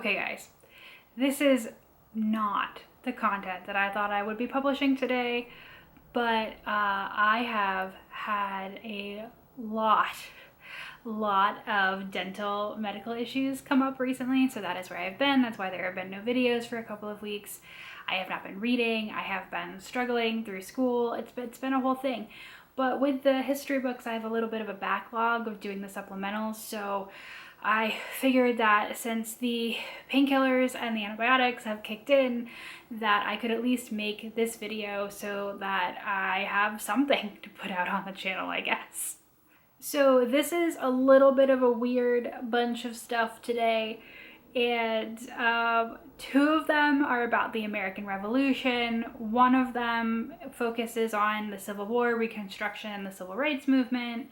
Okay guys, this is not the content that I thought I would be publishing today, but I have had a lot of dental medical issues come up recently, so that is where I've been. That's why there have been no videos for a couple of weeks. I have not been reading. I have been struggling through school. It's been a whole thing. But with the history books, I have a little bit of a backlog of doing the supplementals, so I figured that since the painkillers and the antibiotics have kicked in, that I could at least make this video so that I have something to put out on the channel, I guess. So this is a little bit of a weird bunch of stuff today, and two of them are about the American Revolution. One of them focuses on the Civil War, Reconstruction, and the Civil Rights Movement.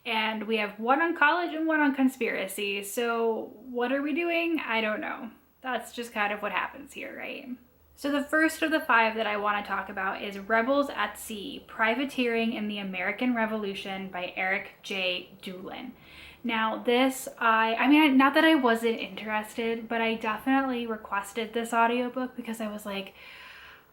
And we have one on college and one on conspiracy. So what are we doing? I don't know. That's just kind of what happens here, right? So the first of the five that I want to talk about is Rebels at Sea, Privateering in the American Revolution by Eric J. Doolin. Now this, I mean, not that I wasn't interested, but I definitely requested this audiobook because I was like,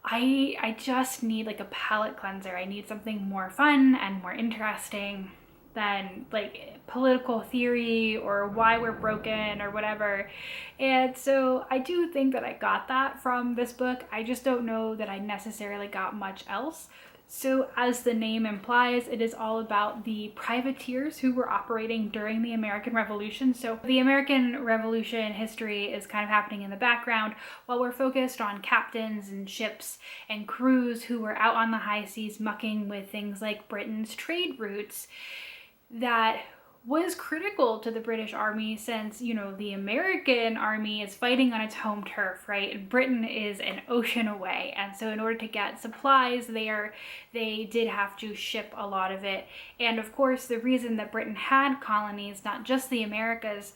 I just need like a palate cleanser. I need something more fun and more interesting than like political theory or why we're broken or whatever. And so I do think that I got that from this book. I just don't know that I necessarily got much else. So as the name implies, it is all about the privateers who were operating during the American Revolution. So the American Revolution history is kind of happening in the background while we're focused on captains and ships and crews who were out on the high seas mucking with things like Britain's trade routes. That was critical to the British Army since, you know, the American Army is fighting on its home turf, right? And Britain is an ocean away. And so in order to get supplies there, they did have to ship a lot of it. And of course, the reason that Britain had colonies, not just the Americas,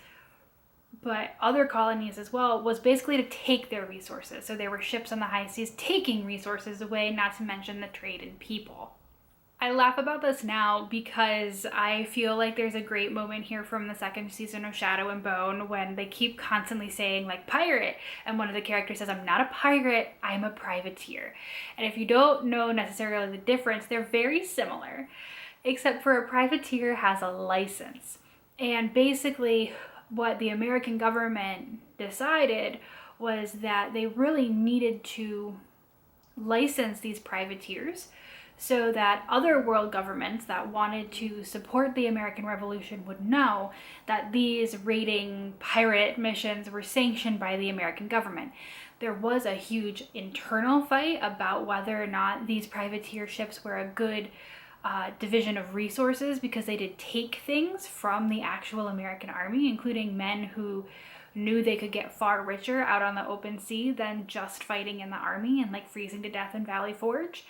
but other colonies as well, was basically to take their resources. So there were ships on the high seas taking resources away, not to mention the trade in people. I laugh about this now because I feel like there's a great moment here from the second season of Shadow and Bone when they keep constantly saying like pirate, and one of the characters says, I'm not a pirate, I'm a privateer. And if you don't know necessarily the difference, they're very similar, except for a privateer has a license. And basically what the American government decided was that they really needed to license these privateers so that other world governments that wanted to support the American Revolution would know that these raiding pirate missions were sanctioned by the American government. There was a huge internal fight about whether or not these privateer ships were a good division of resources, because they did take things from the actual American army, including men who knew they could get far richer out on the open sea than just fighting in the army and like freezing to death in Valley Forge.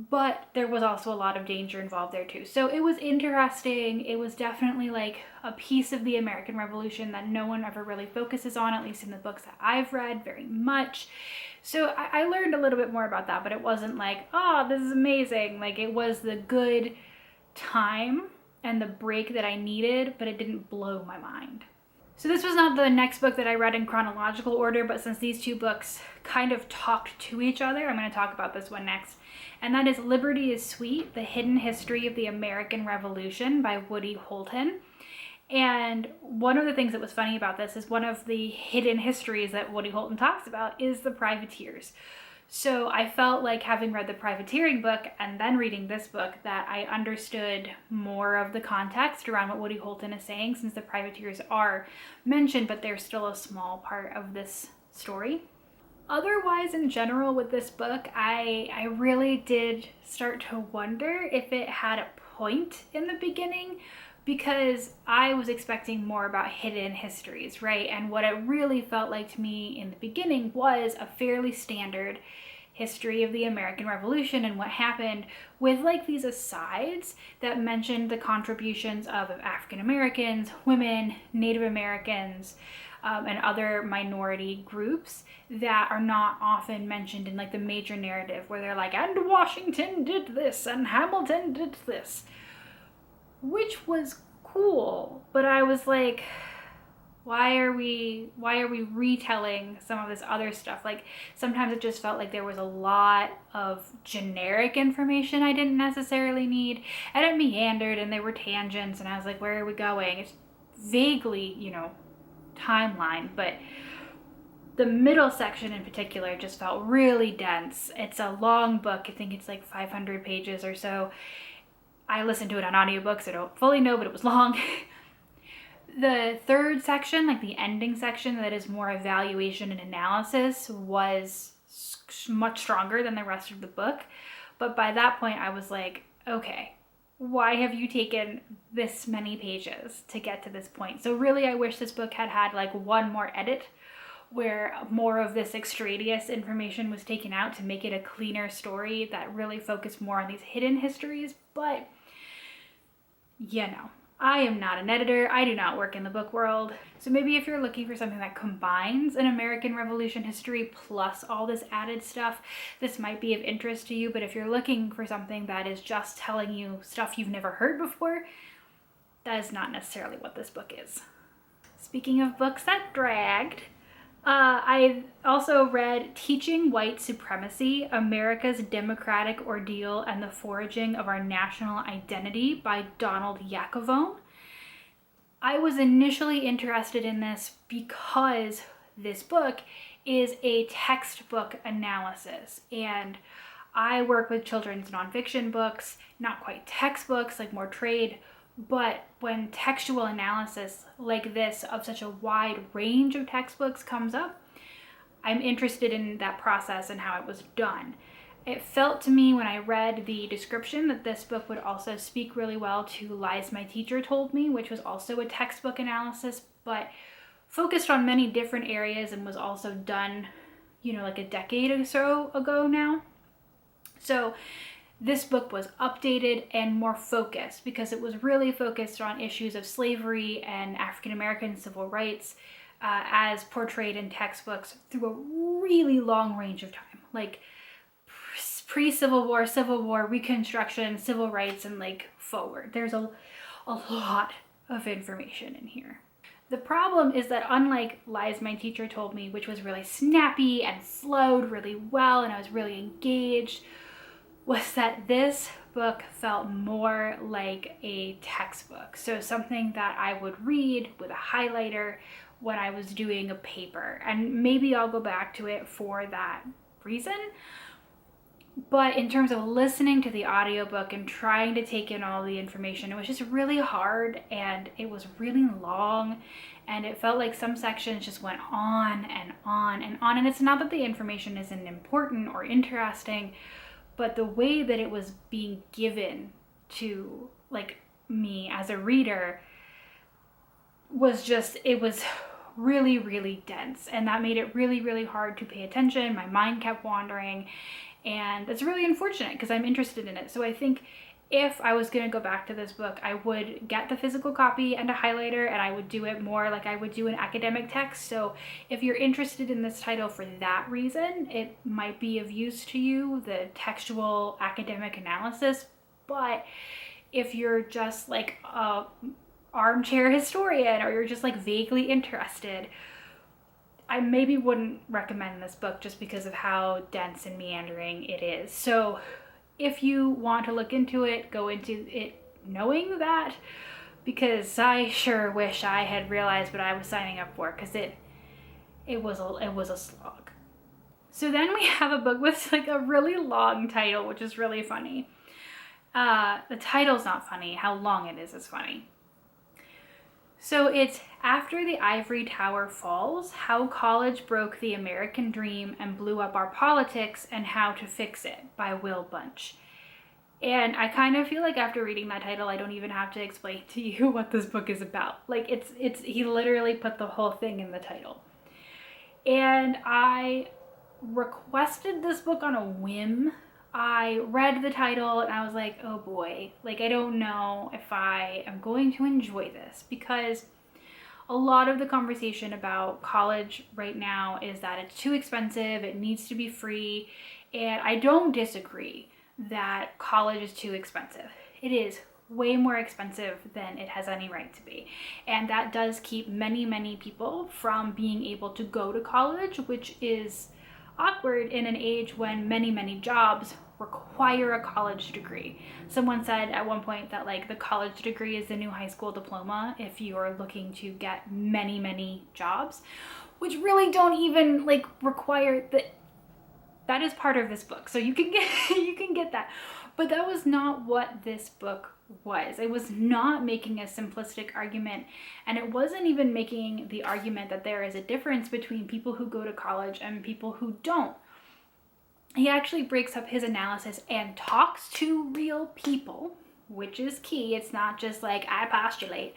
But there was also a lot of danger involved there too. So it was interesting. It was definitely like a piece of the American Revolution that no one ever really focuses on, at least in the books that I've read very much. So I learned a little bit more about that, but it wasn't like, oh, this is amazing. Like, it was the good time and the break that I needed, but it didn't blow my mind. So this was not the next book that I read in chronological order, but since these two books kind of talked to each other, I'm going to talk about this one next. And that is Liberty is Sweet, The Hidden History of the American Revolution by Woody Holton. And one of the things that was funny about this is one of the hidden histories that Woody Holton talks about is the privateers. So I felt like, having read the privateering book and then reading this book, that I understood more of the context around what Woody Holton is saying, since the privateers are mentioned, but they're still a small part of this story. Otherwise, in general, with this book, I really did start to wonder if it had a point in the beginning, because I was expecting more about hidden histories, right? And what it really felt like to me in the beginning was a fairly standard history of the American Revolution and what happened, with like these asides that mentioned the contributions of African Americans, women, Native Americans, and other minority groups that are not often mentioned in like the major narrative, where they're like, and Washington did this and Hamilton did this, which was cool. But I was like, Why are we retelling some of this other stuff? Like, sometimes it just felt like there was a lot of generic information I didn't necessarily need, and it meandered and there were tangents, and I was like, where are we going? It's vaguely, timeline, but the middle section in particular just felt really dense. It's a long book. I think it's like 500 pages or so. I listened to it on audiobooks. I don't fully know, but it was long. The third section, like the ending section that is more evaluation and analysis, was much stronger than the rest of the book. But by that point, I was like, okay, why have you taken this many pages to get to this point? So really, I wish this book had like one more edit where more of this extraneous information was taken out to make it a cleaner story that really focused more on these hidden histories. But, I am not an editor. I do not work in the book world. So maybe if you're looking for something that combines an American Revolution history plus all this added stuff, this might be of interest to you. But if you're looking for something that is just telling you stuff you've never heard before, that is not necessarily what this book is. Speaking of books that dragged, I also read Teaching White Supremacy, America's Democratic Ordeal and the Foraging of Our National Identity by Donald Yakovone. I was initially interested in this because this book is a textbook analysis, and I work with children's nonfiction books, not quite textbooks, like more trade. But when textual analysis like this of such a wide range of textbooks comes up, I'm interested in that process and how it was done. It felt to me when I read the description that this book would also speak really well to Lies My Teacher Told Me, which was also a textbook analysis, but focused on many different areas and was also done, like a decade or so ago now. So this book was updated and more focused because it was really focused on issues of slavery and African American civil rights as portrayed in textbooks through a really long range of time, like pre-Civil War, Civil War, Reconstruction, civil rights, and like forward. There's a lot of information in here. The problem is that unlike Lies My Teacher Told Me, which was really snappy and flowed really well and I was really engaged, was that this book felt more like a textbook. So something that I would read with a highlighter when I was doing a paper. And maybe I'll go back to it for that reason. But in terms of listening to the audiobook and trying to take in all the information, it was just really hard and it was really long. And it felt like some sections just went on and on and on. And it's not that the information isn't important or interesting, but the way that it was being given to like me as a reader was just, it was really, really dense. And that made it really, really hard to pay attention. My mind kept wandering. And that's really unfortunate because I'm interested in it. So I think if I was going to go back to this book, I would get the physical copy and a highlighter, and I would do it more like I would do an academic text. So if you're interested in this title for that reason, it might be of use to you, the textual academic analysis. But if you're just like a armchair historian or you're just like vaguely interested, I maybe wouldn't recommend this book just because of how dense and meandering it is. So if you want to look into it, go into it knowing that, because I sure wish I had realized what I was signing up for, because it was a slog. So then we have a book with like a really long title, which is really funny. The title's not funny. How long it is funny. So it's After the Ivory Tower Falls, How College Broke the American Dream and Blew Up Our Politics and How to Fix It by Will Bunch. And I kind of feel like after reading that title, I don't even have to explain to you what this book is about. Like he literally put the whole thing in the title. And I requested this book on a whim. I read the title and I was like, oh boy, like I don't know if I am going to enjoy this, because a lot of the conversation about college right now is that it's too expensive, it needs to be free, and I don't disagree that college is too expensive. It is way more expensive than it has any right to be. And that does keep many, many people from being able to go to college, which is awkward in an age when many, many jobs require a college degree. Someone said at one point that like the college degree is the new high school diploma if you're looking to get many, many jobs, which really don't even like require that is part of this book. So you can get that. But that was not what this book was. It was not making a simplistic argument, and it wasn't even making the argument that there is a difference between people who go to college and people who don't. He actually breaks up his analysis and talks to real people, which is key. It's not just like I postulate.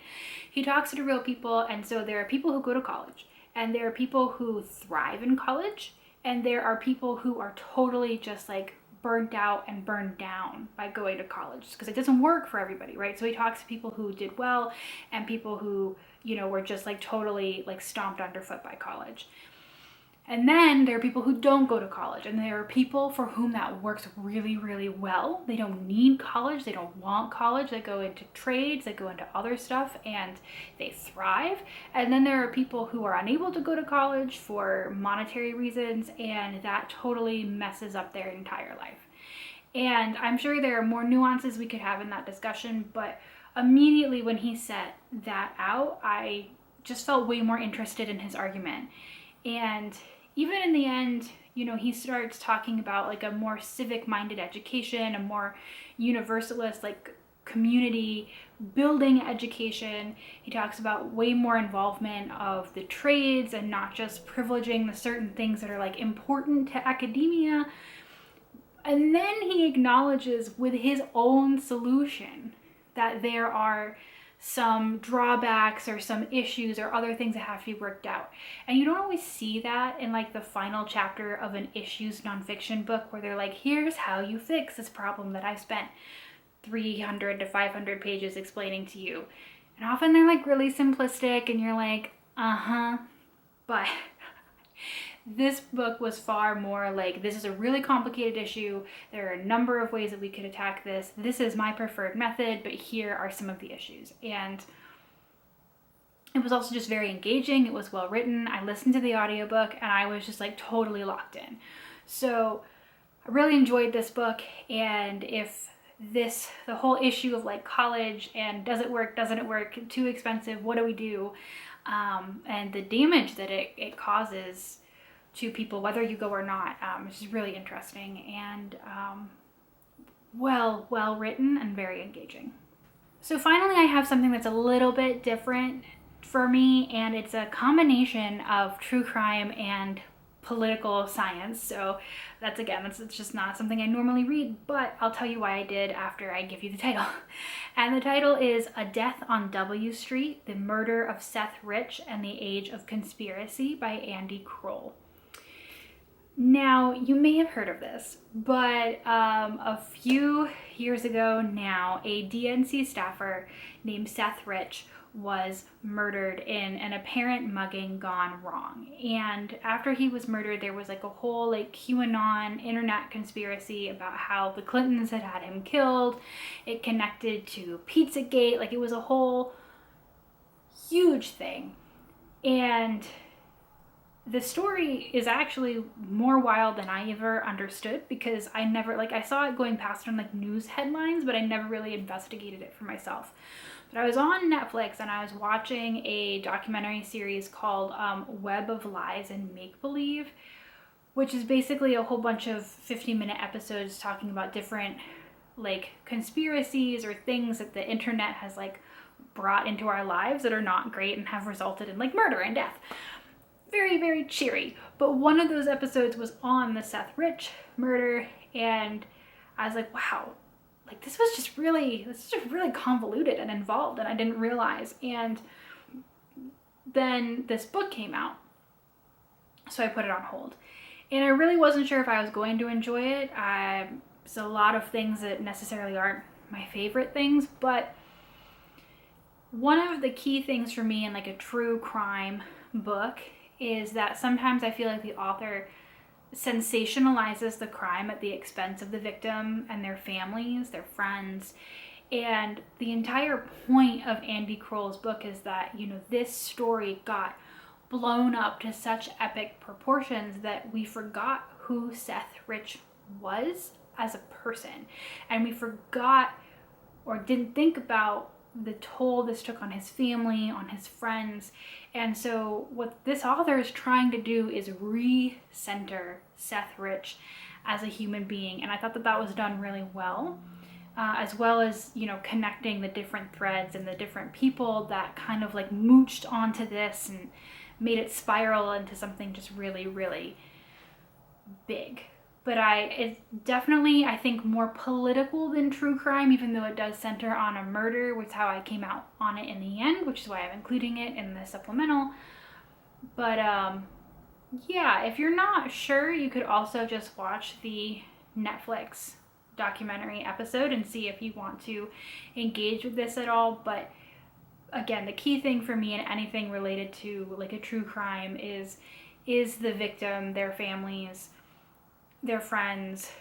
He talks to real people, and so there are people who go to college, and there are people who thrive in college, and there are people who are totally just like burnt out and burned down by going to college because it doesn't work for everybody, right? So he talks to people who did well and people who, you know, were just like totally like stomped underfoot by college. And then there are people who don't go to college, and there are people for whom that works really, really well. They don't need college. They don't want college. They go into trades, they go into other stuff, and they thrive. And then there are people who are unable to go to college for monetary reasons, and that totally messes up their entire life. And I'm sure there are more nuances we could have in that discussion, but immediately when he set that out, I just felt way more interested in his argument. And even in the end, you know, he starts talking about like a more civic-minded education, a more universalist, like community building education. He talks about way more involvement of the trades and not just privileging the certain things that are like important to academia. And then he acknowledges with his own solution that there are some drawbacks or some issues or other things that have to be worked out. And you don't always see that in like the final chapter of an issues nonfiction book where they're like, here's how you fix this problem that I spent 300 to 500 pages explaining to you. And often they're like really simplistic and you're like, but this book was far more like, this is a really complicated issue. There are a number of ways that we could attack this. This is my preferred method, but here are some of the issues. And it was also just very engaging. It was well written. I listened to the audiobook and I was just like totally locked in. So I really enjoyed this book. And if the whole issue of like college and does it work, doesn't it work, too expensive, what do we do? And the damage that it causes to people, whether you go or not, which is really interesting and well written and very engaging. So finally, I have something that's a little bit different for me, and it's a combination of true crime and political science. So it's just not something I normally read, but I'll tell you why I did after I give you the title. And the title is A Death on W Street, The Murder of Seth Rich and the Age of Conspiracy by Andy Kroll. Now, you may have heard of this, but a few years ago now, a DNC staffer named Seth Rich was murdered in an apparent mugging gone wrong. And after he was murdered, there was like a whole like QAnon internet conspiracy about how the Clintons had had him killed. It connected to Pizzagate. Like it was a whole huge thing. And the story is actually more wild than I ever understood because I saw it going past on like news headlines, but I never really investigated it for myself. But I was on Netflix and I was watching a documentary series called Web of Lies and Make-Believe, which is basically a whole bunch of 50-minute episodes talking about different like conspiracies or things that the internet has like brought into our lives that are not great and have resulted in like murder and death. Very, very cheery. But one of those episodes was on the Seth Rich murder, and I was like, wow, like this was just really convoluted and involved, and I didn't realize. And then this book came out, so I put it on hold. And I really wasn't sure if I was going to enjoy it. It's a lot of things that necessarily aren't my favorite things, but one of the key things for me in like a true crime book is that sometimes I feel like the author sensationalizes the crime at the expense of the victim and their families, their friends, And the entire point of Andy Kroll's book is that, you know, this story got blown up to such epic proportions that we forgot who Seth Rich was as a person. And we forgot or didn't think about the toll this took on his family, on his friends. And so what this author is trying to do is re-center Seth Rich as a human being. And I thought that that was done really well. As well as, you know, connecting the different threads and the different people that kind of like mooched onto this and made it spiral into something just really, really big. But it's definitely, I think, more political than true crime, even though it does center on a murder, which is how I came out on it in the end, which is why I'm including it in the supplemental. But yeah, if you're not sure, you could also just watch the Netflix documentary episode and see if you want to engage with this at all. But again, the key thing for me in anything related to like a true crime is the victim, their families, their friends,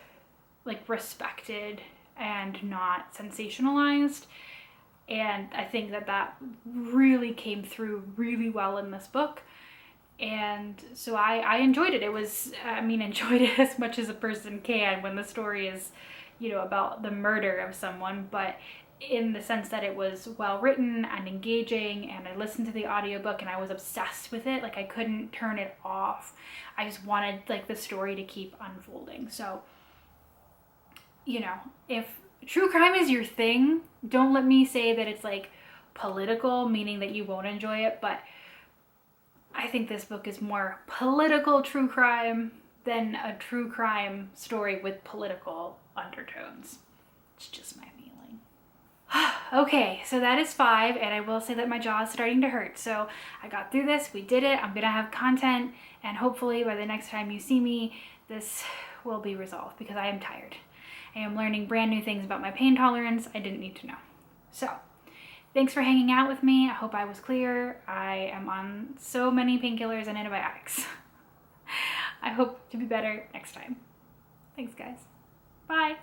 like respected and not sensationalized. And I think that that really came through really well in this book. And so I enjoyed it. It was, I mean, enjoyed it as much as a person can when the story is, you know, about the murder of someone, but in the sense that it was well written and engaging, and I listened to the audiobook and I was obsessed with it. Like I couldn't turn it off. I just wanted like the story to keep unfolding. So, you know, if true crime is your thing, don't let me say that it's like political, meaning that you won't enjoy it, but I think this book is more political true crime than a true crime story with political undertones. It's just my feeling. Okay, so that is 5, and I will say that my jaw is starting to hurt. So I got through this, we did it, I'm gonna have content, and hopefully by the next time you see me, this will be resolved because I am tired. I am learning brand new things about my pain tolerance I didn't need to know. So, thanks for hanging out with me. I hope I was clear. I am on so many painkillers and antibiotics. I hope to be better next time. Thanks, guys. Bye.